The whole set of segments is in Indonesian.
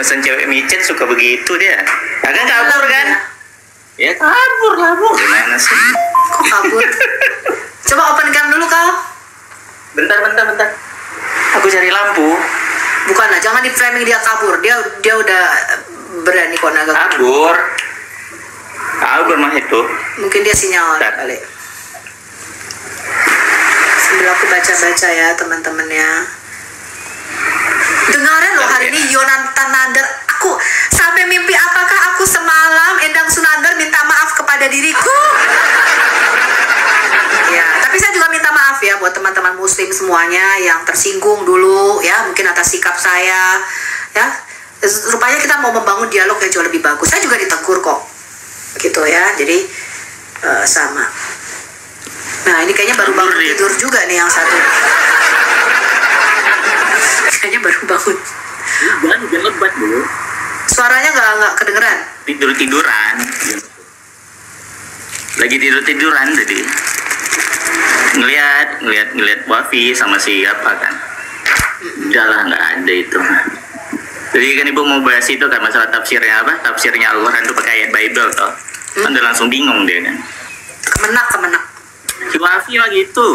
Mesen cewek micet suka begitu dia. Agak kabur kan? Ya kabur lah bu. Gimana sih? Kok kabur? Coba open cam dulu kau. Bentar. Aku cari lampu. Bukan lah, jangan di framing dia kabur. Dia udah berani kok naga kabur. Kabur mah itu. Mungkin dia sinyal kali. Sambil aku baca-baca ya teman-teman ya. Dengaran loh hari ini Yonatan Nader. Aku sampai mimpi apakah aku semalam Endang Sunandar minta maaf kepada diriku. Ya, tapi saya juga minta maaf ya buat teman-teman muslim semuanya yang tersinggung dulu ya, mungkin atas sikap saya ya. Rupanya kita mau membangun dialog yang jauh lebih bagus. Saya juga ditegur kok. Gitu ya. Jadi sama. Nah, ini kayaknya baru bangun tidur juga nih yang satu. Kayaknya baru bangun. Jangan lebat dulu. Suaranya nggak kedengeran. Tiduran. Lagi tiduran tadi. Ngeliat Wafi sama siapa kan. Udah lah, nggak ada itu. Jadi kan ibu mau bahas itu kan masalah tafsirnya apa? Tafsirnya Al-Quran tuh pakai ayat Bible toh. Kan udah langsung bingung dia kan. Kemenak. Si Wafi lagi itu.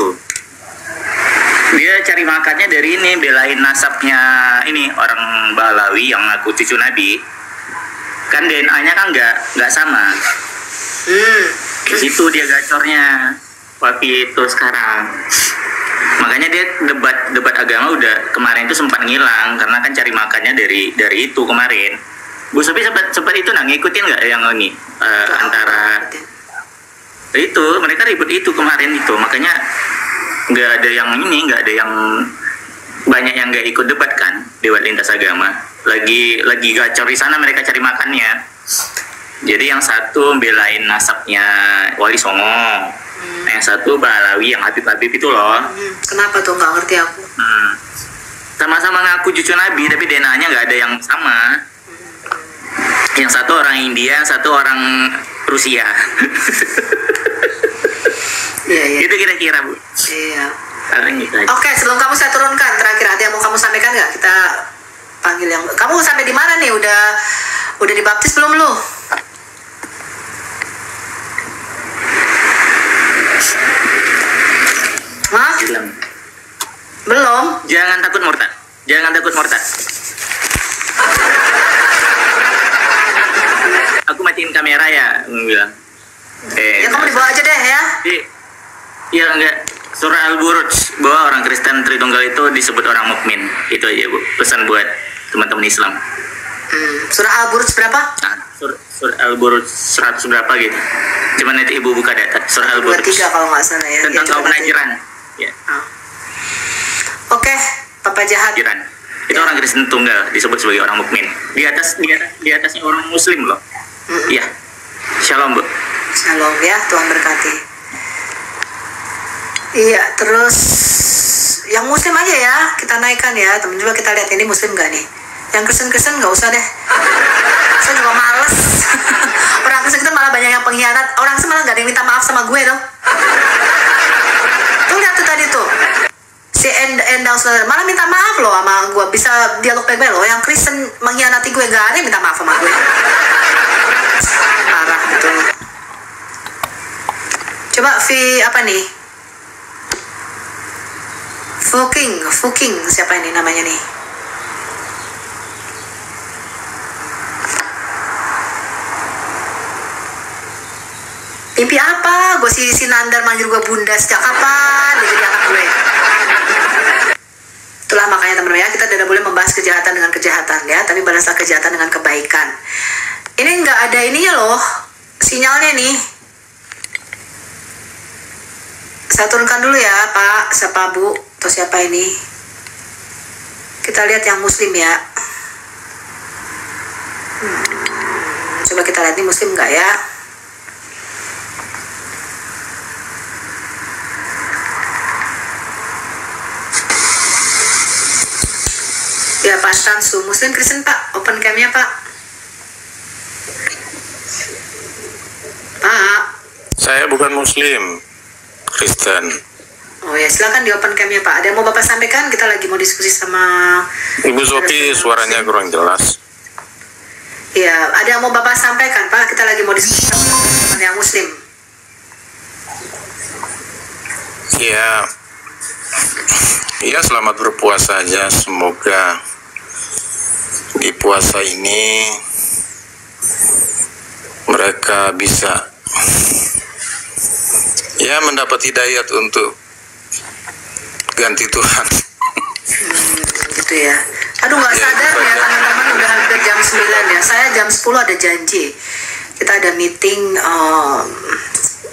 Dia cari makannya dari ini, belain nasabnya ini orang Balawi yang ngaku cucu Nabi. Kan DNA-nya kan nggak sama. Di situ dia gacornya. Wafi itu sekarang. Makanya dia debat agama udah kemarin itu sempat ngilang karena kan cari makannya dari itu kemarin. Bu Sofi sempat itu ngikutin nggak yang ini antara itu mereka ribut itu kemarin itu, makanya nggak ada yang banyak yang nggak ikut debat kan, debat lintas agama lagi gacor di sana, mereka cari makannya. Jadi yang satu belain nasabnya Wali Songo, yang satu Balawi yang Habib itu loh. Kenapa tuh, nggak ngerti aku. Sama-sama ngaku cucu Nabi tapi DNA-nya nggak ada yang sama. Yang satu orang India, satu orang Rusia. Iya. Itu kira-kira bu. Iya. Gitu. Oke, sebelum kamu saya turunkan, terakhir ada yang mau kamu sampaikan nggak? Kita panggil yang. Kamu sampai di mana nih? Udah dibaptis belum lu? Hah? Belum. Jangan takut murtad. Aku matiin kamera ya, bilang. Ya kamu dibawa aja deh ya. Iya enggak. Surah Al-Buruj bahwa orang Kristen Tritunggal itu disebut orang mukmin. Itu aja bu. Pesan buat teman-teman Islam. Surah Al-Buruj berapa? Surah Al-Buruj 100 berapa gitu. Cuman nanti ibu buka data. Surah Al-Buruj 23 kalau nggak salah ya. Tentang kaum Najran. Ya. Oke, Papa Jahat. Najran. Itu orang Kristen tunggal disebut sebagai orang mukmin. Di atasnya orang Muslim loh. Iya. Shalom bu. Shalom ya, Tuhan berkati. Iya, terus yang Muslim aja ya kita naikkan ya, temen. Coba kita lihat ini Muslim nggak nih? Yang Kristen nggak usah deh. Saya juga males. Orang Kristen itu malah banyak yang pengkhianat. Orang Kristen malah nggak ada yang minta maaf sama gue dong. Tuh lihat tuh tadi tuh. Si Endang Sunandar malah minta maaf loh sama gue, bisa dialog baik-baik loh. Yang Kristen mengkhianati gue, nggak ada yang minta maaf sama gue. Parah gitu. Coba apa nih? Fuking siapa ini namanya nih? Mimpi apa? Gue si Nandar manggil gue bunda sejak kapan? Dia jadi anak gue. Itulah makanya teman-teman ya, kita tidak boleh membahas kejahatan dengan kejahatan ya, tapi balaslah kejahatan dengan kebaikan. Ini nggak ada ininya loh, sinyalnya nih. Saya turunkan dulu ya Pak, siapa Bu, atau siapa ini. Kita lihat yang Muslim ya. Coba kita lihat nih Muslim nggak ya. Ya Pak Tansu, Muslim Kristen Pak, open cam-nya Pak. Pak. Saya bukan Muslim, Kristen. Oh ya, silakan di open cam-nya Pak. Ada yang mau Bapak sampaikan? Kita lagi mau diskusi sama Ibu Sofi, suaranya kurang jelas. Ya, ada yang mau Bapak sampaikan, Pak? Kita lagi mau diskusi sama teman-teman yang Muslim. Ya, selamat berpuasa aja. Semoga di puasa ini mereka bisa mendapat hidayat untuk ganti Tuhan. Gitu ya. Aduh, nggak sadar ya teman-teman, udah hampir jam 9 ya. Saya jam 10 ada janji. Kita ada meeting,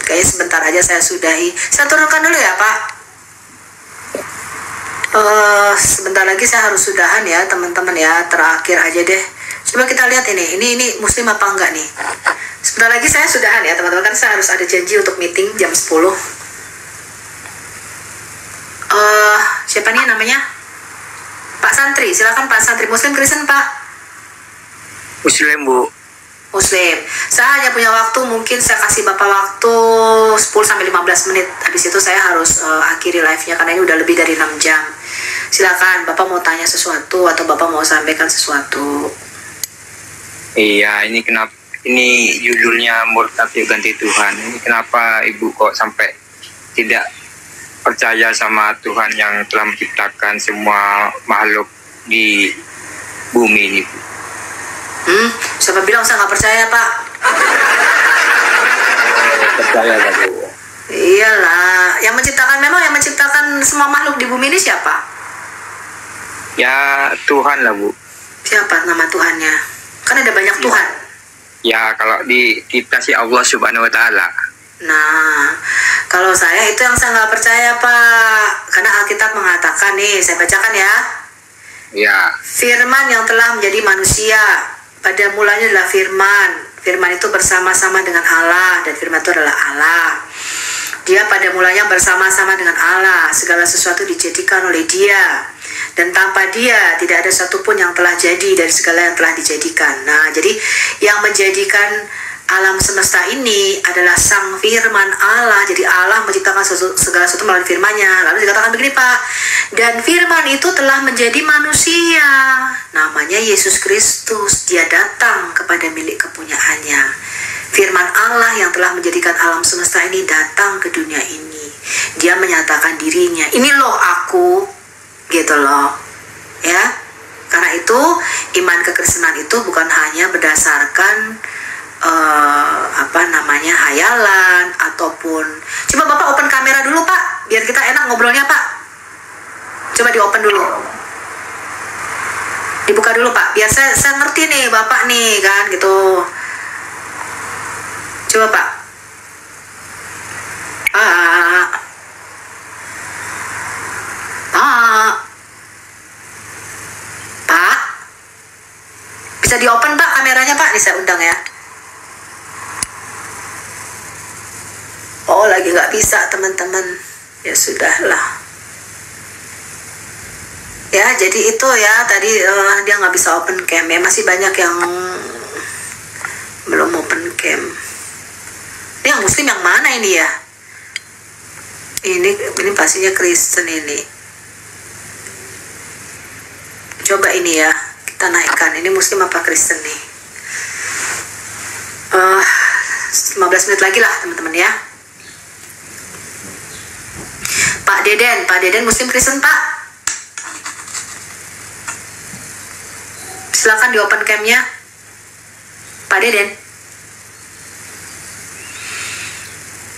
kayaknya sebentar aja saya sudahi. Saya turunkan dulu ya, Pak. Sebentar lagi saya harus sudahan ya teman-teman ya. Terakhir aja deh. Coba kita lihat ini Muslim apa enggak nih. Sebentar lagi saya sudahan ya teman-teman, kan saya harus ada janji untuk meeting jam 10. Siapa nih namanya? Pak Santri, silakan Pak Santri. Muslim Kristen, Pak? Muslim, Bu. Muslim. Saya hanya punya waktu, mungkin saya kasih Bapak waktu 10-15 menit. Habis itu saya harus akhiri live-nya karena ini udah lebih dari 6 jam. Silakan, Bapak mau tanya sesuatu atau Bapak mau sampaikan sesuatu. Iya, ini kenapa ini judulnya murtad yuk ganti Tuhan. Ini kenapa Ibu kok sampai tidak percaya sama Tuhan yang telah menciptakan semua makhluk di bumi ini, Bu? Siapa bilang saya nggak percaya, Pak? Percaya, Bu. Iyalah, yang menciptakan semua makhluk di bumi ini siapa? Ya, Tuhan lah, Bu. Siapa nama Tuhannya? Kan ada banyak Tuhan. Ya, kalau di kita sih Allah Subhanahu wa Ta'ala. Nah, kalau saya itu yang saya nggak percaya, Pak. Karena Alkitab mengatakan nih, saya bacakan ya. Ya. Firman yang telah menjadi manusia, pada mulanya adalah firman. Firman itu bersama-sama dengan Allah, dan firman itu adalah Allah. Dia pada mulanya bersama-sama dengan Allah. Segala sesuatu dijadikan oleh Dia. Dan tanpa Dia tidak ada satupun yang telah jadi dari segala yang telah dijadikan. Nah, jadi yang menjadikan alam semesta ini adalah Sang Firman Allah. Jadi Allah menciptakan segala sesuatu melalui firman-Nya. Lalu dikatakan begini, Pak, dan firman itu telah menjadi manusia, namanya Yesus Kristus. Dia datang kepada milik kepunyaannya. Firman Allah yang telah menjadikan alam semesta ini datang ke dunia ini. Dia menyatakan dirinya, ini loh aku, gitu loh ya. Karena itu iman kekristenan itu bukan hanya berdasarkan hayalan ataupun, coba Bapak open kamera dulu, Pak, biar kita enak ngobrolnya, Pak. Coba di open dulu, dibuka dulu, Pak, biar saya ngerti nih Bapak nih kan gitu. Coba, Pak. Pak, bisa di open, Pak, kameranya, Pak. Nih saya undang ya. Oh, lagi nggak bisa teman-teman. Ya sudahlah. Ya, jadi itu ya tadi dia nggak bisa open cam ya. Masih banyak yang belum open cam. Ini yang Muslim yang mana ini ya? Ini pastinya Kristen ini. Coba ini ya, kita naikkan. Ini Muslim apa Kristen nih? 15 menit lagi lah teman-teman ya. Pak Deden Muslim Kristen, Pak. Silakan di open cam-nya. Pak Deden.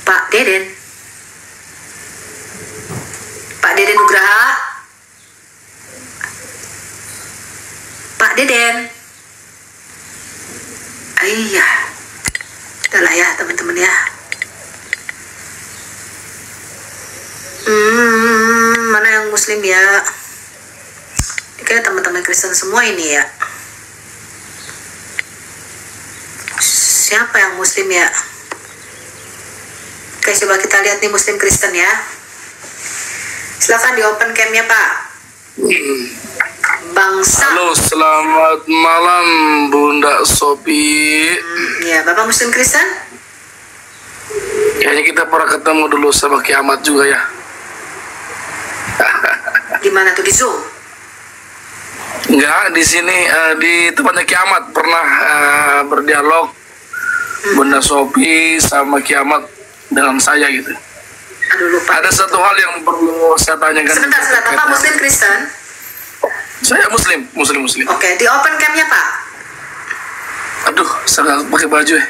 Pak Deden. Pak Deden Nugraha. Pak Deden. Iya. Udahlah ya teman-teman ya. Mana yang Muslim ya? Ini kayak teman-teman Kristen semua ini ya. Siapa yang Muslim ya? Oke, coba kita lihat nih Muslim Kristen ya. Silakan di open cam-nya, Pak. Bangsa. Halo, selamat malam Bunda Sopi. Ya, Bapak Muslim Kristen? Kayaknya kita pernah ketemu dulu sama Kiamat juga ya. Di mana tuh, di Zoom? Enggak, di sini di tempatnya Kiamat pernah berdialog Bunda Sophie sama Kiamat dengan saya gitu. Aduh, lupa. Ada satu hal yang perlu saya tanyakan. Sebentar, Bapak Muslim Kristen? Saya Muslim. Oke, di open camp-nya Pak? Aduh, saya nggak pakai baju ya.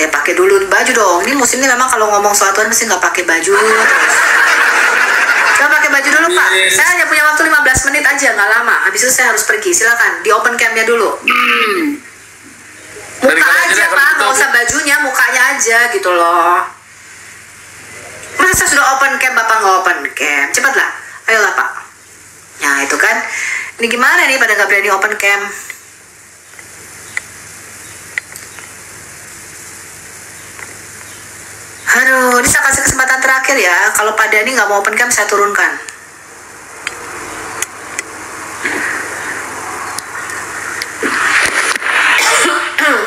Pakai dulu baju dong. Ini Muslim ini memang kalau ngomong soal Tuhan mesti nggak pakai baju. Coba pakai baju dulu Pak. Saya hanya punya waktu 15 menit aja, nggak lama. Habis itu saya harus pergi. Silakan di open camp-nya dulu. Muka aja Pak, nggak usah bajunya, mukanya aja gitu loh. Masa saya sudah open camp, Bapak nggak open camp? Cepatlah, ayolah Pak. Nah itu kan, ini gimana nih pada nggak berani open camp? Aduh, ini saya kasih kesempatan terakhir ya. Kalau Pak Dhani nggak mau open camp, saya turunkan.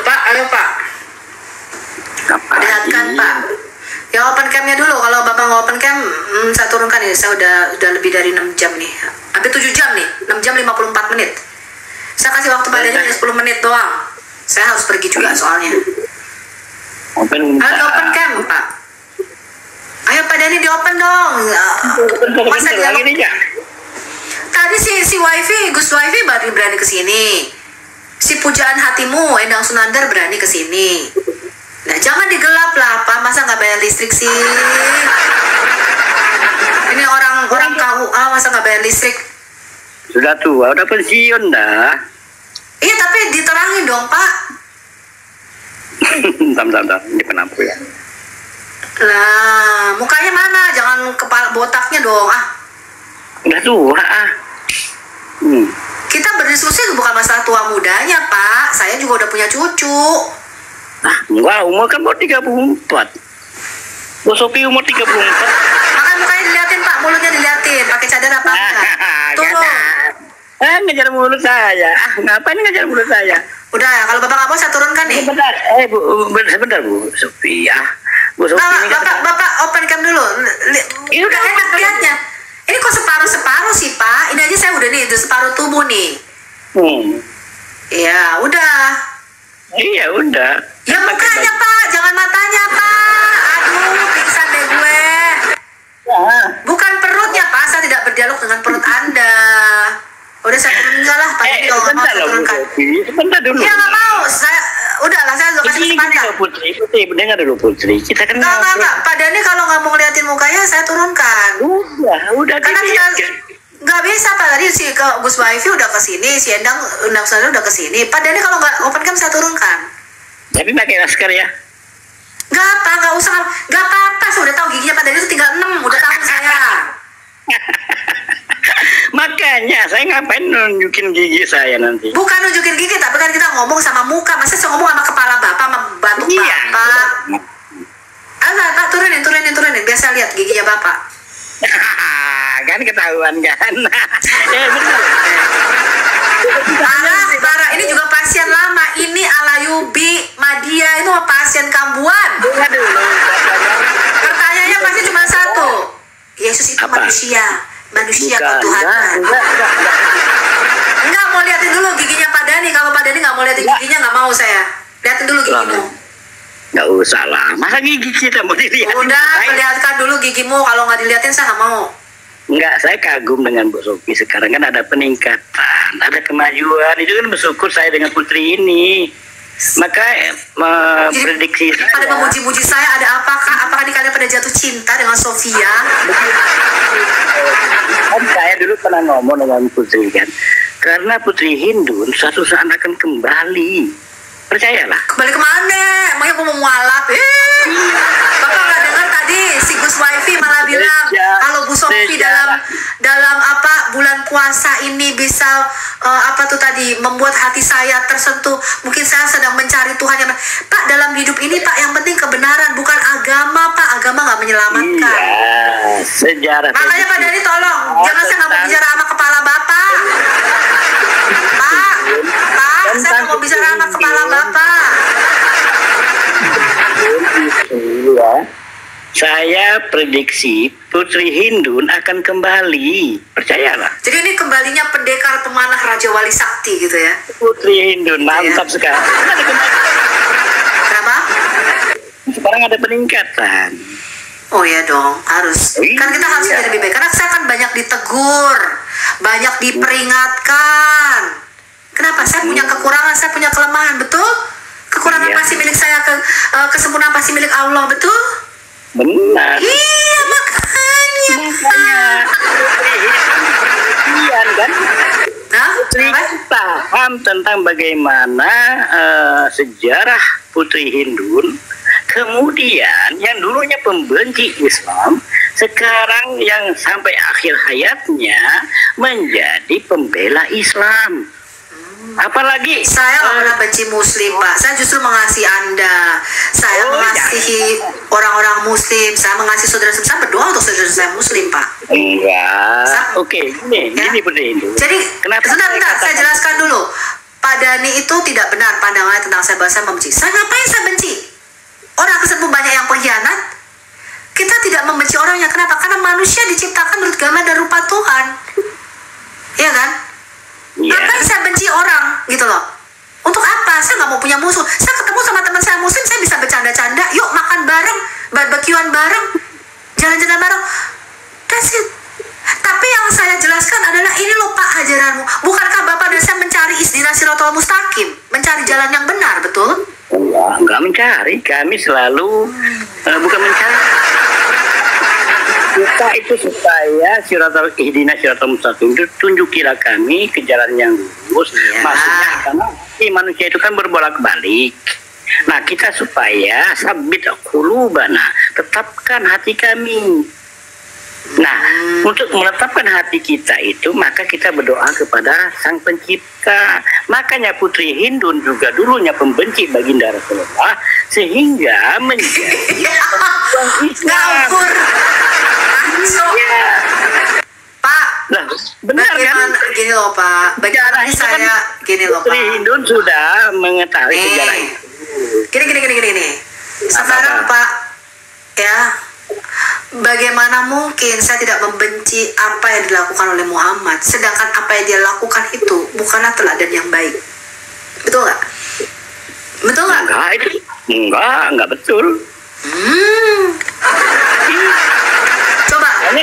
Pak, ayo Pak. Lihatkan Pak. Ya open campnya dulu. Kalau Bapak nggak open camp, saya turunkan ya. Saya udah lebih dari 6 jam nih. Hampir 7 jam nih. 6 jam 54 menit. Saya kasih waktu Pak Dhani hanya 10 menit doang. Saya harus pergi juga soalnya. Ayo open camp Pak. Ayo Pak Dhani di open dong. Masa dia tadi si Gus Wifi berani kesini. Si Pujaan Hatimu Endang Sunandar berani kesini. Nah jangan digelap lah Pak. Masa nggak bayar listrik sih? Ini orang KUA masa nggak bayar listrik? Sudah tua, udah pensiun dah. Iya tapi diterangin dong Pak. Bentar, ini penampu ya. Lah, mukanya mana? Jangan kepala botaknya dong. Udah tua Kita berdiskusi bukan masalah tua mudanya, Pak. Saya juga udah punya cucu. Enggak, umur kan baru 34. Bu Sophie umur 34. Makan mukanya diliatin, Pak. Mulutnya diliatin. Pakai cadar apa enggak? Turun. Ngejar mulut saya. Ngapain ngejar mulut saya? Udah ya, kalau Bapak nggak mau saya turunkan nih. Sebentar Bu Sophie ya. Bu Sophie ini Bapak open cam dulu. Ini udah enak lihatnya. Ini kok separuh sih Pak? Ini aja saya udah nih, itu separuh tubuh nih. Ya udah. Iya udah. Ya mukanya Pak, jangan matanya Pak. Aduh, pingsan deh gue. Bukan perutnya Pak, saya tidak berdialog dengan perut Anda. Udah saya turun lah Pak. Kalau nggak mau saya turunkan. Sebentar dulu. Ya nggak mau, saya udah kasih kesempatan. Putri, dengar dulu Putri. Kita kan Enggak. Pak Dhani kalau nggak mau ngeliatin mukanya saya turunkan. Udah. Karena kita nggak bisa Pak, tadi si Gus Wifi udah kesini, si Endang Sunandar udah kesini. Pak Dhani kalau nggak open cam saya turunkan. Tapi pakai masker ya. Nggak usah, nggak apa-apa. Saya udah tahu giginya Pak Dhani itu tinggal 6, udah tahu saya. Makanya saya ngapain nunjukin gigi saya nanti? Bukan nunjukin gigi, tapi kan kita ngomong sama muka. Masa saya ngomong sama kepala Bapak, sama batuk Bapak. Ayo Pak, turunin. Biasa lihat giginya Bapak. Kan ketahuan kan? Parah. Ini juga pasien lama. Ini Alayubi Madia itu pasien kambuhan. Pertanyaannya pasti cuma satu. Yesus itu manusia ketuhanan. Enggak mau liatin dulu giginya Pak Dhani. Kalau Pak Dhani nggak mau liatin giginya, nggak mau saya. Liatin dulu gigimu. Nggak usah lah. Masa gigi kita mau dilihatin? Udah, perlihatkan dulu gigimu. Kalau nggak diliatin saya nggak mau. Enggak, saya kagum dengan Bu Sophie. Sekarang kan ada peningkatan, ada kemajuan. Itu kan bersyukur saya dengan Putri ini. Maka prediksi saya, pada memuji-muji saya ada apakah? Apakah kalian pada jatuh cinta dengan Sofia? Saya dulu pernah ngomong dengan Putri kan, karena Putri Hindu suatu saat akan kembali. Percayalah. Kembali kemana? Emangnya aku mau mualaf? Bapak nggak dengar tadi si Gus Wifi malah bilang kalau Bu Sophie dalam apa bulan puasa ini bisa apa tuh tadi membuat hati saya tersentuh. Mungkin saya sedang mencari Tuhan yang Pak dalam hidup ini Pak yang penting kebenaran bukan agama Pak. Agama nggak menyelamatkan. Iya, sejarah. Makanya Pak Dhani tolong jangan saya nggak mau bicara sama kepala Bapak. Pak, saya nggak mau bicara sama kepala Bapak. Saya prediksi Putri Hindun akan kembali. Percayalah. Jadi ini kembalinya pendekar pemanah Raja Wali Sakti gitu ya. Putri Hindun mantap sekali. Kenapa? Sekarang ada peningkatan. Oh ya dong, harus. Kan kita harus jadi lebih baik. Karena saya kan banyak ditegur, banyak diperingatkan. Kenapa? Saya punya kekurangan, saya punya kelemahan, betul? Kekurangan pasti milik saya, kesempurnaan pasti milik Allah, betul? Benar. Iya, makanya. Iya kan? Nah, paham tentang bagaimana sejarah Putri Hindun. Kemudian yang dulunya pembenci Islam, sekarang yang sampai akhir hayatnya menjadi pembela Islam. Apalagi saya nggak pernah benci Muslim, Pak. Saya justru mengasihi Anda. Saya mengasihi orang-orang Muslim. Saya mengasihi saudara-saudara. Saya berdoa untuk saudara saya Muslim, Pak. Enggak. Oke, gini Putri Hindun. Jadi, sebentar, saya jelaskan dulu. Pak Dhani itu tidak benar pandangannya tentang saya bahwa saya membenci. Saya ngapain saya benci? Orang kesempurnaan banyak yang pengkhianat. Kita tidak membenci orangnya. Kenapa? Karena manusia diciptakan menurut gambar dan rupa Tuhan. Iya kan? Ngapain saya benci orang gitu loh? Untuk apa? Saya nggak mau punya musuh. Saya ketemu sama teman saya Muslim, saya bisa bercanda-canda. Yuk makan bareng, barbekyuan bareng, jalan-jalan bareng. That's it. Tapi yang saya jelaskan adalah ini loh Pak ajaranmu. Bukankah Bapak dan saya mencari isdina siratal mustaqim, mencari jalan yang benar, betul? Enggak mencari. Kami selalu bukan mencari. Kita itu supaya ihdina siratal mustaqim itu tunjukilah kami ke jalan yang lurus. Maksudnya karena manusia itu kan berbolak-balik. Nah, kita supaya sabit qulubana, tetapkan hati kami. Nah, untuk menetapkan hati kita itu, maka kita berdoa kepada Sang Pencipta. Makanya Putri Hindun juga dulunya pembenci baginda Rasulullah, sehingga menjadi ngawur. Pak, nah, benar kan? Gini loh Pak, bagaimana saya gini loh Pak. Putri Hindun sudah mengetahui sejarah itu. Gini. Sekarang Pak, ya, bagaimana mungkin saya tidak membenci apa yang dilakukan oleh Muhammad, sedangkan apa yang dia lakukan itu bukanlah teladan yang baik. Betul nggak? Betul nggak? Enggak betul. Coba. Ini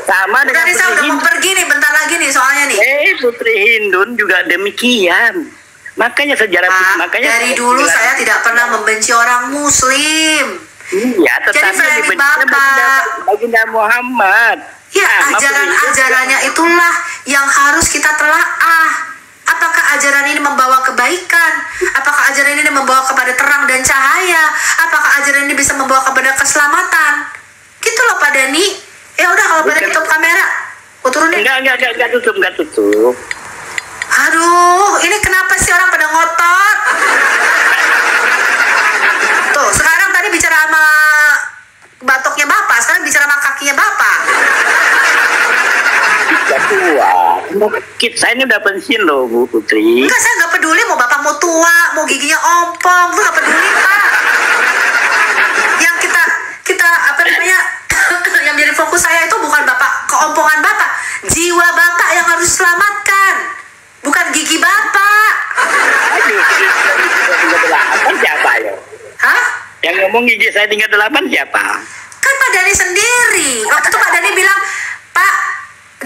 sama dengan Tadi saya udah mau pergi nih, bentar lagi nih soalnya nih. Putri Hindun juga demikian. Makanya sejarah dari dulu saya tidak pernah membenci orang Muslim. Iya, tetapi dibenci baginda Muhammad. Ya, ajaran-ajarannya itulah yang harus kita telaah. Apakah ajaran ini membawa kebaikan? Apakah ajaran ini membawa kepada terang dan cahaya? Apakah ajaran ini bisa membawa kepada keselamatan? Gitu loh Pak Dhani. Ya udah kalau pada tutup kamera, aku turunin. Enggak tutup. Aduh, ini kenapa sih orang pada ngotot? Tuh, sekarang tadi bicara sama batoknya Bapak, sekarang bicara sama kakinya Bapak. Ya tua. Saya ini udah pensiun loh Bu Putri. Enggak, saya nggak peduli mau Bapak mau tua, mau giginya ompong, itu nggak peduli Pak. Yang kita apa namanya, yang menjadi fokus saya itu bukan Bapak, keompongan Bapak, jiwa Bapak yang harus diselamatkan, bukan gigi Bapak. Siapa ya? Hah? Yang ngomong gigi saya tinggal 8 siapa? Kan Pak Dhani sendiri. Waktu itu Pak Dhani bilang, Pak,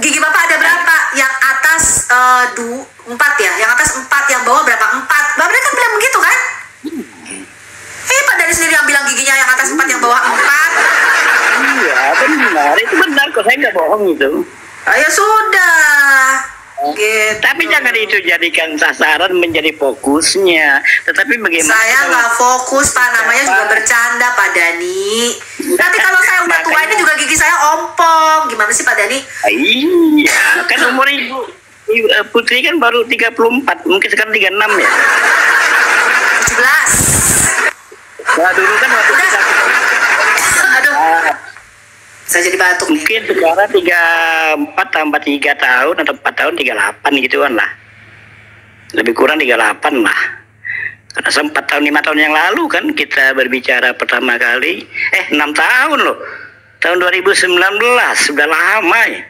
gigi Bapak ada berapa? Yang atas 4 ya? Yang atas 4, yang bawah berapa? 4. Bapak Dhani kan bilang begitu kan? Pak Dhani sendiri yang bilang giginya yang atas 4, yang bawah 4. Iya, benar. Itu benar kok, saya nggak bohong itu. Ya sudah. Gitu. Tapi jangan itu jadikan sasaran menjadi fokusnya. Tetapi bagaimana? Saya nggak fokus Pak, namanya juga bercanda Pak Dhani. Nanti kalau saya udah tua ini juga gigi saya ompong. Gimana sih Pak Dhani? Iya, kan umur Ibu Putri kan baru 34, mungkin sekarang 36 ya. 17. Nah, dulu kan waktu Udah. Aduh. Saya jadi batuk nih. Mungkin sekarang 34 tambah 3 tahun atau 4 tahun 38 gituan lah. Lebih kurang 38 lah. Karena 4 tahun 5 tahun yang lalu kan kita berbicara pertama kali, 6 tahun loh, tahun 2019, sudah lama ya.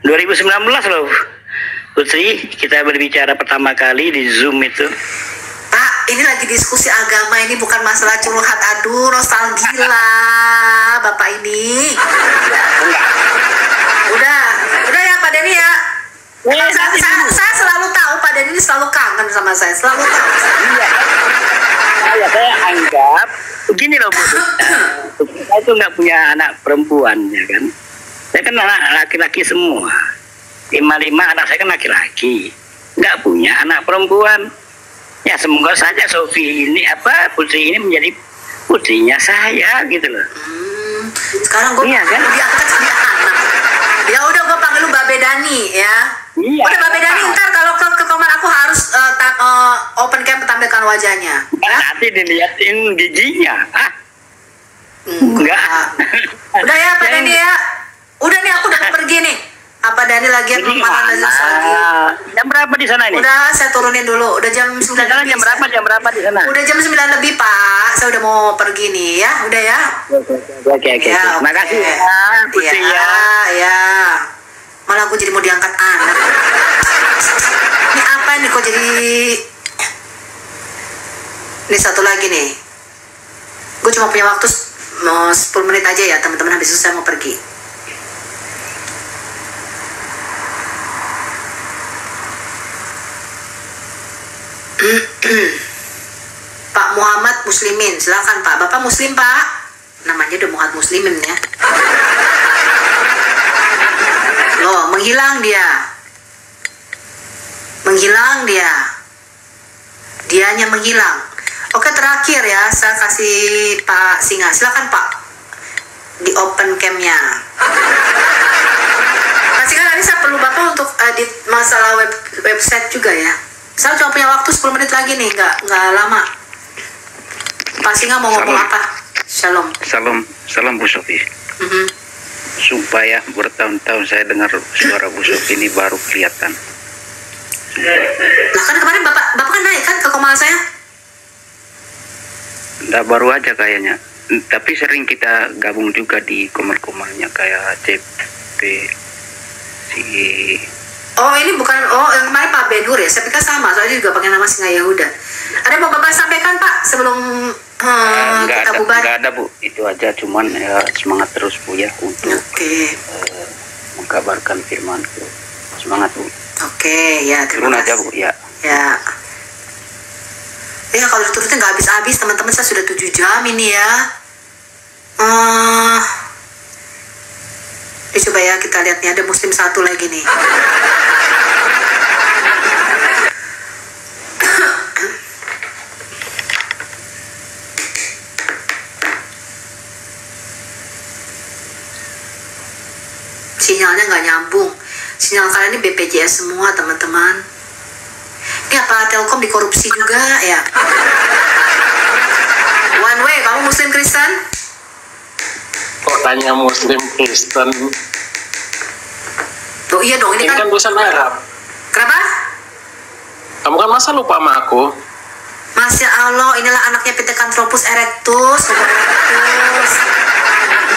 2019 loh Putri, kita berbicara pertama kali di Zoom itu. Pak, ini lagi diskusi agama, ini bukan masalah curhat. Aduh, nostalgia lah Bapak ini. Udah ya Pak Denny ya. Saya selalu tahu Pak Denny ini selalu kangen sama saya, selalu tahu. Iya. Saya anggap begini loh Bu. Saya itu nggak punya anak perempuan ya kan. Saya kan anak laki-laki semua. 5 anak saya kan laki-laki, nggak punya anak perempuan. Ya semoga saja Sofi ini Putri ini menjadi putrinya saya gitu loh. Sekarang gue kan? diangkat jadi anak. Ya udah, gue panggil lu Babe Dani ya. Iya. Udah Babe Dani, ntar kalau ke kamar aku harus open cam tampilkan wajahnya. Ya? Nanti dilihatin giginya. Enggak. Udah ya Pak Dani ya. Udah nih, aku udah mau pergi nih. Apa Dani lagi yang makan lagi? Jam berapa di sana ini? Udah, saya turunin dulu. Udah jam 9 lebih. Jam berapa di sana? Udah jam 9 lebih Pak. Saya udah mau pergi nih ya. Udah ya. Oke. Ya, Makasih ya Putri ya. Ya. Malah gue jadi mau diangkat anak. Ini apa nih kok jadi? Ini satu lagi nih. Gue cuma punya waktu 10 menit aja ya teman-teman, habis itu saya mau pergi. Pak Muhammad Muslimin, silakan Pak. Bapak Muslim Pak, namanya udah Muhammad Muslimin ya. Loh, menghilang dia, dianya menghilang. Oke, terakhir ya, saya kasih Pak Singa, silakan Pak, di open camnya. Pak Singa, tadi saya perlu Bapak untuk edit masalah website juga ya. Saya cuma punya waktu 10 menit lagi nih, nggak lama. Pak Singa mau ngomong apa? Shalom. Salam Bu Sofi. Supaya bertahun-tahun saya dengar suara Bu Sofi ini baru kelihatan. Lah kan kemarin Bapak kan naik kan ke Komal saya? Nggak baru aja kayaknya. Tapi sering kita gabung juga di komal-komalnya kayak CP si. Oh ini bukan, yang kemarin Pak Benur ya, saya pikir sama, soalnya juga pakai nama Singa Yahuda. Ada mau Bapak sampaikan Pak sebelum kita bubar? Nggak ada Bu, itu aja, cuman ya, semangat terus Bu ya untuk mengkabarkan firman Bu. Semangat Bu. Oke, ya terima kasih. Turun aja Bu ya. Ya kalau diturutin nggak habis-habis teman-teman, saya sudah 7 jam ini ya. Coba ya kita lihat nih, ada muslim satu lagi nih. Sinyalnya nggak nyambung. Sinyal kalian ini BPJS semua teman-teman. Ini apa Telkom dikorupsi juga ya? One way, kamu muslim Kristen? Kok tanya Muslim Kristen? Oh iya dong, ini kan tulisan Arab. Kenapa? Kamu kan masa lupa sama aku? Masya Allah, inilah anaknya Pithecanthropus erectus.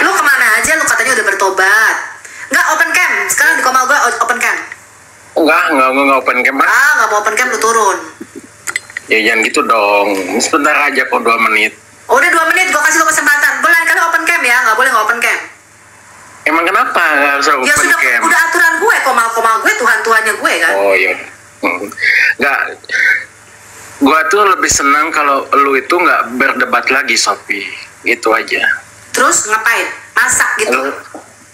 Lu kemana aja? Lu katanya udah bertobat. Nggak open cam, sekarang di Komal gue open cam. Nggak open cam. Nggak mau open cam, lu turun. Ya jangan gitu dong, sebentar aja kok 2 menit. Udah 2 menit, gue kasih lu kesempatan. Gue lain kali open cam ya, nggak boleh nggak open cam. Emang kenapa nggak harus open ya sudah, cam? Udah aturan gue, Komal gue, Tuhan-Tuhannya gue kan. Oh iya. Nggak, gue tuh lebih senang kalau lu itu nggak berdebat lagi, Sophie. Gitu aja. Terus ngapain? Masak gitu?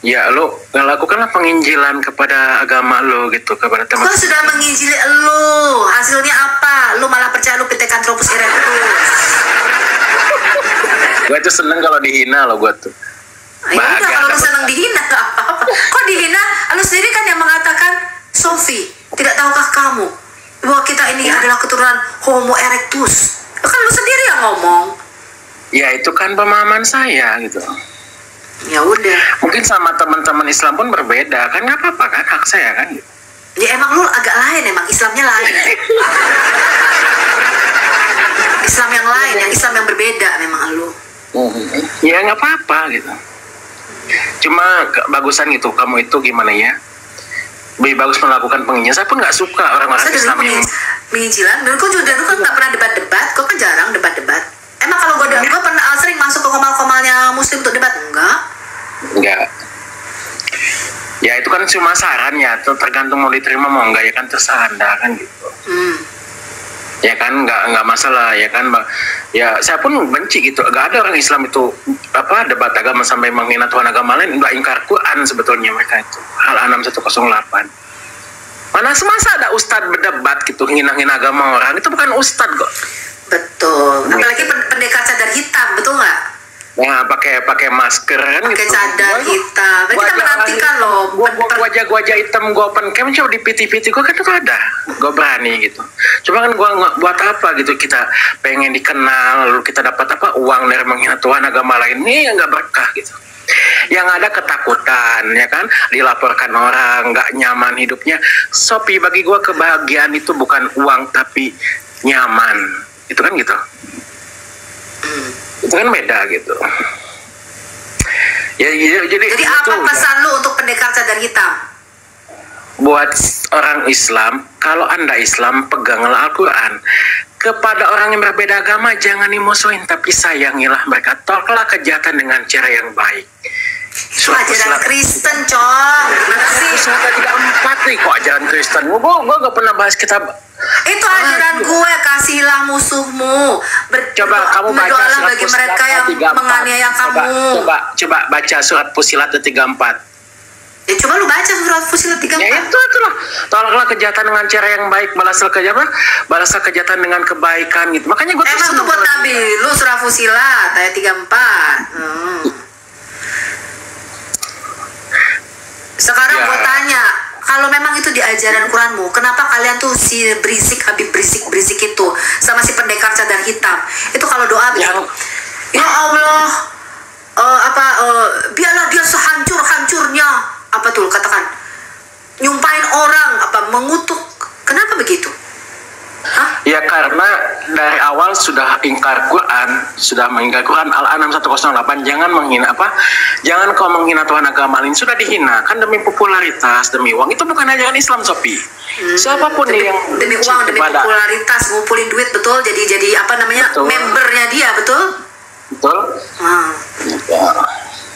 Ya lu lakukanlah penginjilan kepada agama lu gitu, kepada teman. Gue sudah menginjili lu, hasilnya apa? Lu malah percaya lu Pithecanthropus erectus. Gue tuh seneng kalau dihina lo, gue tuh. Ya udah, kalau lu seneng dihina gak apa-apa. Kok dihina? Lu sendiri kan yang mengatakan, Sophie, tidak tahukah kamu bahwa kita ini adalah keturunan Homo erectus? Kan lu sendiri yang ngomong. Ya itu kan pemahaman saya gitu. Ya udah. Mungkin sama teman-teman Islam pun berbeda, kan nggak apa-apa kan, hak saya kan. Ya emang lu agak lain, emang Islamnya lain. Ya nggak apa-apa gitu. Cuma bagusan gitu, kamu itu gimana ya? Lebih bagus melakukan penginjilan. Saya pun nggak suka orang-orang Islam yang penginjilan. Dan kau juga kan nggak pernah debat-debat. Kau kan jarang debat-debat. Emang kalau gue pernah sering masuk ke komal-komalnya Muslim untuk debat? Enggak. Ya itu kan cuma saran ya, tergantung mau diterima mau enggak ya kan terserah Anda kan gitu. Ya kan nggak masalah ya kan. Ya saya pun benci gitu. Gak ada orang Islam itu debat agama sampai menghina Tuhan agama lain. Udah ingkar Quran sebetulnya mereka itu. Al-An'am 108. Mana semasa ada ustadz berdebat gitu hina-hina agama orang, itu bukan ustadz kok. Betul. Apalagi pendekar cadar hitam, betul nggak? Ya pakai masker kan pakai gitu. Cadar hitam. Kita menantikan loh. Wajah hitam gue open cam coba di PT gue kan itu ada. Gue berani gitu. Cuma kan gue nggak buat apa gitu, kita pengen dikenal, lalu kita dapat uang dari menghina Tuhan agama lain, ini nggak berkah gitu. Yang ada ketakutan ya kan, dilaporkan orang nggak nyaman hidupnya. Sopi, bagi gue kebahagiaan itu bukan uang tapi nyaman, itu kan gitu. Itu kan beda gitu. Jadi apa pesan lu untuk pendekar cadar hitam? Buat orang Islam, kalau Anda Islam, peganglah Al-Quran. Kepada orang yang berbeda agama, jangan dimusuhin, tapi sayangilah mereka. Tolaklah kejahatan dengan cara yang baik. Ajaran Kristen, Cong. Gimana sih? Surat 34 nih kok ajaran Kristen. Gue gak pernah bahas kitab. Itu ajaran gue, kasihilah musuhmu. Coba kamu baca berdoalah surat bagi mereka yang menganiaya kamu. Coba baca surat Fusilat 34. Ya coba lu baca surat Fusilat 34. Ya itulah. Tolaklah kejahatan dengan cara yang baik, balaslah kejahatan dengan kebaikan gitu. Makanya gue emang tuh buat Nabi lu surat Fusilat ayat 34. Sekarang gue tanya, kalau memang itu di ajaran Quranmu, kenapa kalian tuh si Habib berisik itu sama si pendekar cadar hitam itu kalau doa bilang, ya Allah, biarlah dia sehancur-hancurnya, apa tuh katakan, nyumpahin orang, mengutuk, kenapa begitu? Ya karena dari awal sudah ingkar Quran, Al-An'am 108, jangan menghina jangan kau menghina Tuhan agama lain, sudah dihina kan demi popularitas, demi uang. Itu bukan ajaran Islam, Sopi. Siapapun demi uang, demi popularitas, ngumpulin duit, betul, jadi betul. Membernya dia, betul.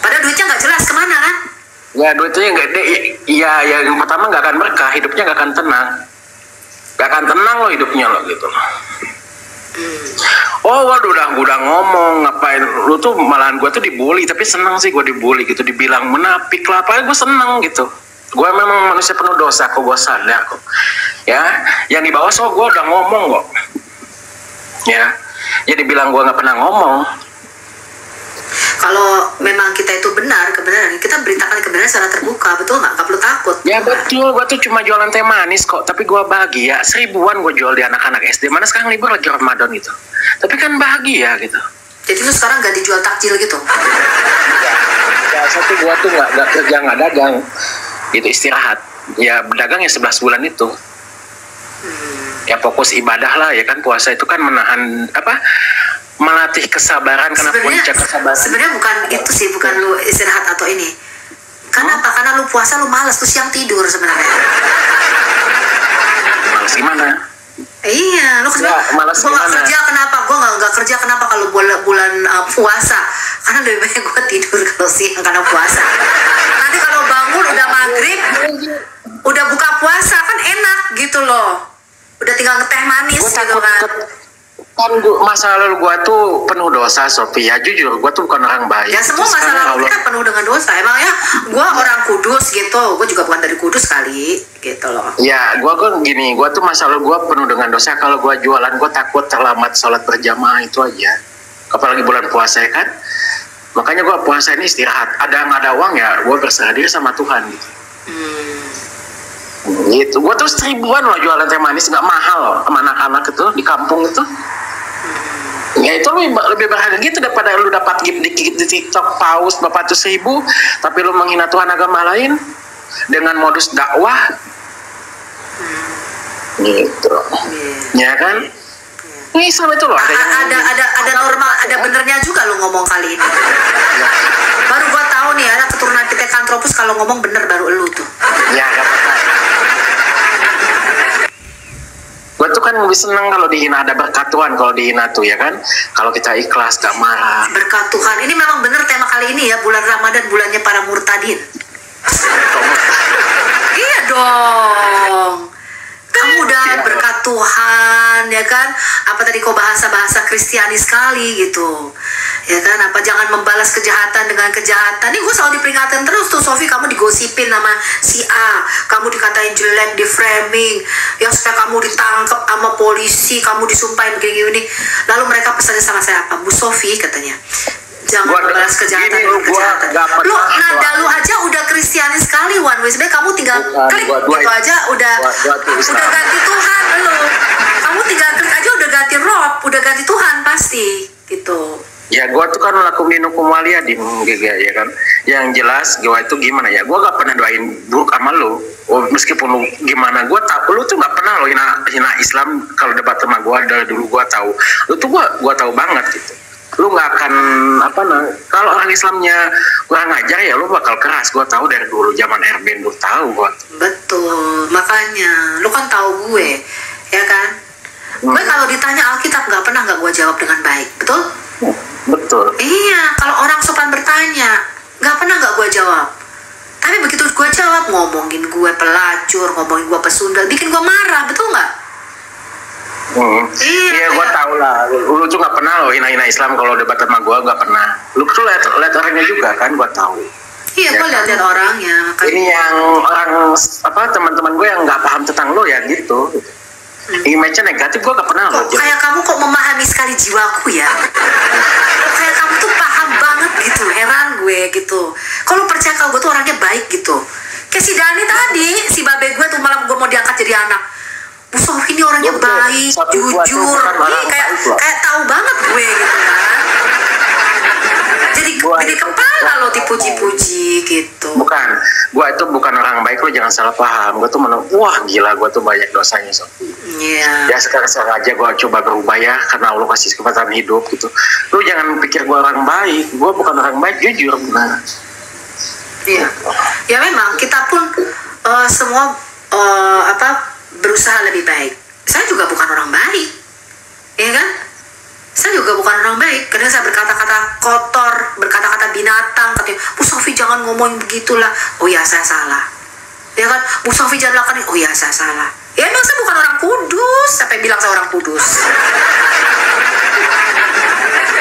Padahal duitnya nggak jelas kemana kan? Ya duitnya nggak, yang pertama nggak akan berkah, hidupnya nggak akan tenang. Gak akan tenang lo hidupnya lo gitu. Oh waduh, udah ngomong ngapain lu tuh, malahan gue tuh dibully, tapi seneng sih gue dibully gitu, dibilang menapik lah, apa gue seneng gitu. Gue memang manusia penuh dosa kok, gue sadar kok. Ya, yang di bawah gue udah ngomong kok. Ya, jadi bilang gue nggak pernah ngomong. Kalau memang kita itu kebenaran, kita beritakan kebenaran secara terbuka, betul nggak? Nggak perlu takut. Ya betul, gue tuh cuma jualan teh manis kok, tapi gue bahagia. 1000-an gue jual di anak-anak SD, mana sekarang libur lagi Ramadan gitu. Tapi kan bahagia gitu. Jadi lu sekarang nggak dijual takjil gitu? Ya satu gue tuh nggak kerja, nggak dagang, gitu, istirahat. Ya berdagang ya 11 bulan itu. Ya fokus ibadah lah ya kan, puasa itu kan menahan melatih kesabaran, karena puncak kesabaran. Sebenarnya bukan itu sih, bukan lu istirahat atau ini. Kenapa? Karena lu puasa lu malas tuh siang tidur sebenarnya. Malas gimana? Iya, lu sebenarnya gue nggak kerja kenapa? Gue nggak kerja kenapa kalau bulan puasa? Karena lebih banyak gue tidur kalau siang karena puasa. Nanti kalau bangun udah maghrib, udah buka puasa kan enak gitu loh. Udah tinggal ngeteh manis gitu kan. Kan masa lalu gue tuh penuh dosa, Sophie. Ya jujur, gue tuh bukan orang baik. Ya semua masa lalu kita penuh dengan dosa. Emangnya gue orang kudus gitu, gue juga bukan dari kudus kali gitu loh. Ya gue gini, gue tuh masa lalu gue penuh dengan dosa. Kalau gue jualan, gue takut terlambat sholat berjamaah, itu aja. Apalagi bulan puasa ya kan. Makanya gue puasa ini istirahat. Ada nggak ada uang ya, gue berserah diri sama Tuhan gitu. Gitu. Gue tuh 1000-an loh jualan teh manis, nggak mahal loh, sama anak-anak itu di kampung itu. Ya itu lebih berharga gitu daripada lu dapat gift di TikTok paus 400.000, tapi lu menghina Tuhan agama lain dengan modus dakwah. Gitu. Ya kan? Ini Islam itu loh ada normal, ada benernya juga lo ngomong kali ini. Baru gua tahu nih ada keturunan Pithecanthropus kalau ngomong bener baru elu tuh. Ya gak apa-apa. Gue tuh kan lebih seneng kalau dihina, ada berkat Tuhan kalau dihina tuh ya kan. Kalau kita ikhlas gak marah. Berkat Tuhan, ini memang bener tema kali ini ya, bulan Ramadan bulannya para murtadin. Iya dong. Kamu udah berkat Tuhan ya kan, apa tadi kok bahasa Kristiani sekali gitu ya kan, apa jangan membalas kejahatan dengan kejahatan. Ini gue selalu diperingatin terus tuh, Sofi, kamu digosipin nama si A, kamu dikatain jelek, di framing ya, supaya kamu ditangkap sama polisi, kamu disumpahin begini-gini. Lalu mereka pesannya sama saya apa, Bu Sofi katanya, jangan membalas kejahatan dengan kejahatan. Lu nada lu aja udah Kristiani sekali, One Way. Sebenarnya kamu tinggal klik gitu aja udah ganti Tuhan lu. Kamu tinggal klik aja udah ganti Rob, udah ganti Tuhan pasti gitu. Ya gue tuh kan lakuin hukum waliyadin ya kan. Yang jelas gue itu gimana ya, gue gak pernah doain buruk sama lu. Meskipun lu gimana, gue tahu lu tuh gak pernah lo hina Islam. Kalau debat sama gue dari dulu gue tahu. Lu tuh gue tahu banget gitu. Lu nggak akan kalau orang Islamnya kurang ajar ya lu bakal keras. Gue tahu dari dulu zaman Erben, lu tahu gue. Betul, makanya lu kan tahu gue ya kan. Gue kalau ditanya Alkitab nggak gue jawab dengan baik, betul? Betul. Iya, kalau orang sopan bertanya nggak gue jawab. Tapi begitu gue jawab, ngomongin gue pelacur, ngomongin gue pesundal, bikin gue marah, betul nggak? Iya, gue tau lah. Lu tuh gak pernah lo hina-hina Islam kalau debat sama gue, gak pernah. Lu tuh lihat orangnya juga kan, gue tahu. Iya, gue lihat orangnya. Ini yang orang teman-teman gue yang nggak paham tentang lo ya gitu. Image-nya negatif, gue gak pernah lo. Kayak kamu kok memahami sekali jiwaku ya. Kayak kamu tuh paham banget gitu, heran gue gitu. Kalau percaya kalau gue tuh orangnya baik gitu. Kayak si Dani tadi, si babe gue tuh malam gue mau diangkat jadi anak. Bu Sofi ini orangnya baik, jujur, kayak tahu banget gue gitu kan. Jadi kepala lo dipuji-puji gitu. Bukan, gue itu bukan orang baik, lo jangan salah paham. Gue tuh wah gila, gue tuh banyak dosanya Sofi. Iya. Ya sekarang aja gue coba berubah ya, karena Allah kasih kesempatan hidup gitu. Lo jangan pikir gue orang baik, gue bukan orang baik, jujur benar. Iya. Ya memang kita pun semua berusaha lebih baik. Saya juga bukan orang baik, ya kan? Saya juga bukan orang baik. Kadang saya berkata-kata kotor, berkata-kata binatang. Katanya, Bu Sofi jangan ngomong begitulah. Oh ya, saya salah. Ya kan? Bu Sofi jangan lakukan ini. Oh ya, saya salah. Ya emang saya bukan orang kudus. Sampai bilang saya orang kudus.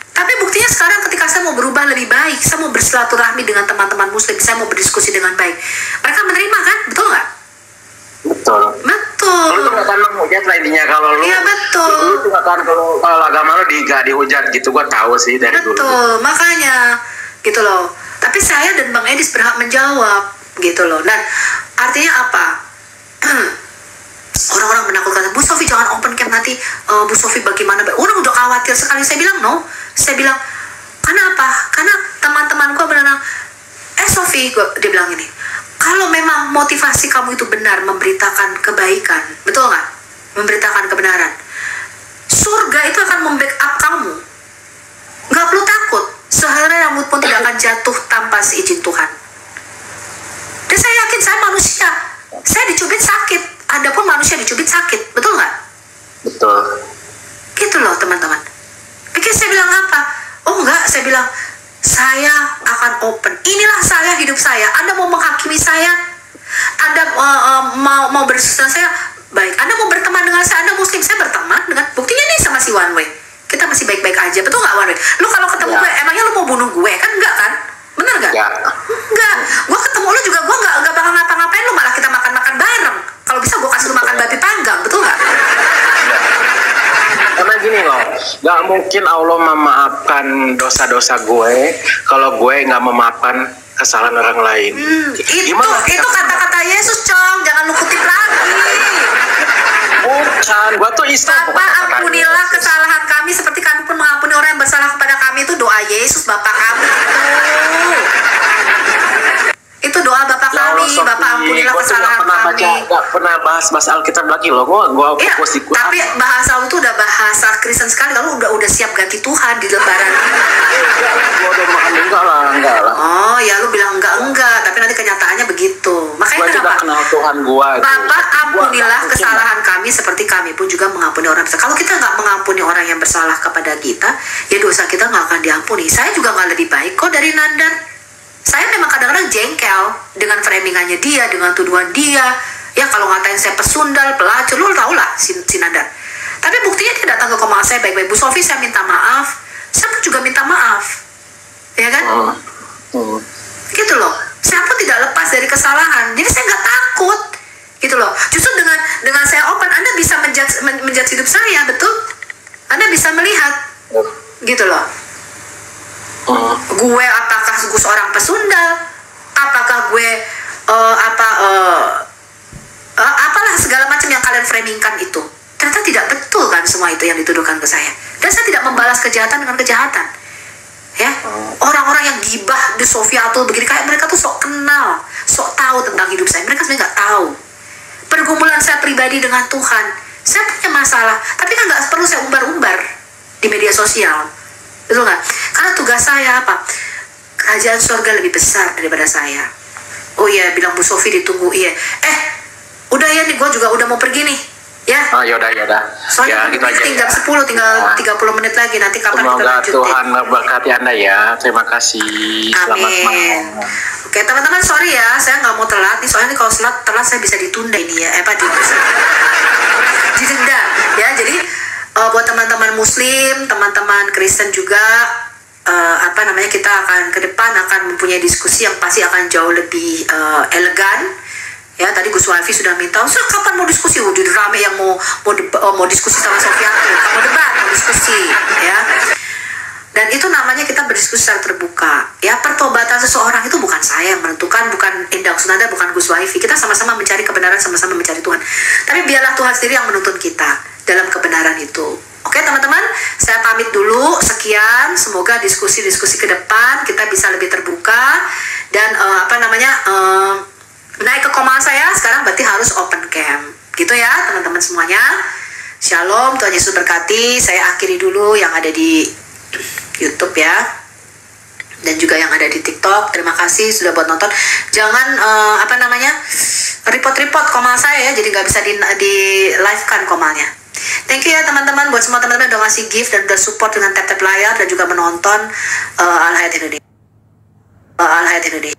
Tapi buktinya sekarang ketika saya mau berubah lebih baik, saya mau bersilaturahmi dengan teman-teman muslim, saya mau berdiskusi dengan baik, mereka menerima kan? Betul nggak? Betul. Lu tuh gak akan menghujat lah intinya kalau lu. Iya betul. Lu tuh gak akan kalau agama lu gak dihujat gitu, gua tahu sih dari dulu. Betul, makanya gitu loh. Tapi saya dan Bang Edis berhak menjawab gitu loh. Dan artinya apa? Orang-orang menakutkan, Bu Sofi jangan open camp nanti, Bu Sofi bagaimana? Orang udah khawatir sekali. Saya bilang no. Saya bilang, karena apa? Karena teman-temanku benar-benar, Sofi, dia bilang ini, kalau memang motivasi kamu itu benar memberitakan kebaikan, betul nggak? Memberitakan kebenaran, surga itu akan membackup kamu. Nggak perlu takut, sehelai rambut pun tidak akan jatuh tanpa seizin Tuhan. Dan saya yakin saya manusia, saya dicubit sakit, Anda pun manusia dicubit sakit, betul nggak? Betul. Gitu loh teman-teman. Pikir saya bilang apa? Oh enggak, saya bilang saya akan open. Inilah saya, hidup saya. Anda mau menghakimi saya, Anda mau bersusah saya, baik. Anda mau berteman dengan saya, Anda muslim, saya berteman dengan, buktinya nih sama si One Way. Kita masih baik-baik aja, betul nggak One Way? Lu kalau ketemu gue, emangnya lu mau bunuh gue? Kan enggak kan? Bener nggak? Ya. Enggak. Gue ketemu lu juga, gue nggak bakal ngapa-ngapain lu, malah kita makan-makan bareng. Kalau bisa gue kasih lu makan babi panggang, betul nggak? Karena gini loh, gak mungkin Allah memaafkan dosa-dosa gue kalau gue gak memaafkan kesalahan orang lain. Itu kata-kata Yesus, Cong. Jangan lu kutip lagi. Bukan, gue tuh Islam. Bapak, ampunilah kesalahan kami seperti kami pun mengampuni orang yang bersalah kepada kami. Itu doa Yesus, Bapak kami. Itu doa Bapak kami. Bapak ampunilah kesalahan kami. Gak pernah bahas Alkitab lagi loh. Gua Iya, fokus di tapi bahasa lu tuh udah bahasa Kristen sekali. Lalu udah siap ganti Tuhan di lebaran. Gua udah makan enggak lah. Oh ya, lu bilang enggak, tapi nanti kenyataannya begitu. Makanya Gua juga kenapa? kenal Tuhan gua. Bapak ampunilah kesalahan kami seperti kami pun juga mengampuni orang bersalah. Kalau kita nggak mengampuni orang yang bersalah kepada kita, ya dosa kita nggak akan diampuni. Saya juga nggak lebih baik kok dari Nandar. Saya memang kadang-kadang jengkel dengan framingannya dia, dengan tuduhan dia. Ya kalau ngatain saya pesundal, pelacur, lu tau lah si Nandar. Tapi buktinya dia datang ke koma saya baik-baik. Bu Sofi, saya minta maaf. Saya pun juga minta maaf. Ya kan? Gitu loh. Saya pun tidak lepas dari kesalahan. Jadi saya nggak takut. Gitu loh. Justru dengan saya open, Anda bisa menjudge hidup saya, betul? Anda bisa melihat. Gitu loh. Gue apakah gue seorang pesundal, apakah gue apalah segala macam yang kalian framingkan itu ternyata tidak betul kan, semua itu yang dituduhkan ke saya, dan saya tidak membalas kejahatan dengan kejahatan. Ya, orang-orang yang gibah di Sofiatul begini, kayak mereka tuh sok kenal, sok tahu tentang hidup saya. Mereka sebenarnya nggak tahu pergumulan saya pribadi dengan Tuhan. Saya punya masalah, tapi kan nggak perlu saya umbar-umbar di media sosial. Betul nggak? Karena tugas saya apa? Kerajaan surga lebih besar daripada saya. Oh iya, bilang Bu Sofi ditunggu. Iya. Udah ya nih, gue juga udah mau pergi nih. Ya. Oh yaudah. Soalnya gitu aja. tinggal 10, tinggal 30 menit lagi. Nanti kapan kita Semoga lanjutin. Tuhan memberkati Anda ya. Terima kasih. Selamat Amin. malam. Oke teman-teman, sorry ya, saya nggak mau telat nih. Soalnya nih kalau telat saya bisa ditunda ini ya. Didenda. Ya, jadi buat teman-teman Muslim, teman-teman Kristen juga, kita akan ke depan akan mempunyai diskusi yang pasti akan jauh lebih elegan. Ya, tadi Gus Walfi sudah minta, kapan mau diskusi? Udah rame yang mau diskusi sama Sofian, mau debat, mau diskusi, ya. Dan itu namanya kita berdiskusi secara terbuka. Ya, pertobatan seseorang itu bukan saya yang menentukan, bukan Endang Sunada, bukan Gus Walfi. Kita sama-sama mencari kebenaran, sama-sama mencari Tuhan. Tapi biarlah Tuhan sendiri yang menuntun kita dalam kebenaran itu. Oke teman-teman, saya pamit dulu. Sekian, semoga diskusi-diskusi ke depan kita bisa lebih terbuka dan naik ke koma saya sekarang berarti harus open cam. Gitu ya teman-teman semuanya. Shalom, Tuhan Yesus berkati. Saya akhiri dulu yang ada di YouTube ya, dan juga yang ada di TikTok. Terima kasih sudah buat nonton. Jangan report koma saya ya, jadi nggak bisa di live kan komalnya. Thank you ya teman-teman, buat semua teman-teman udah ngasih gift dan udah support dengan tap-tap layar dan juga menonton Al Hayat Indonesia.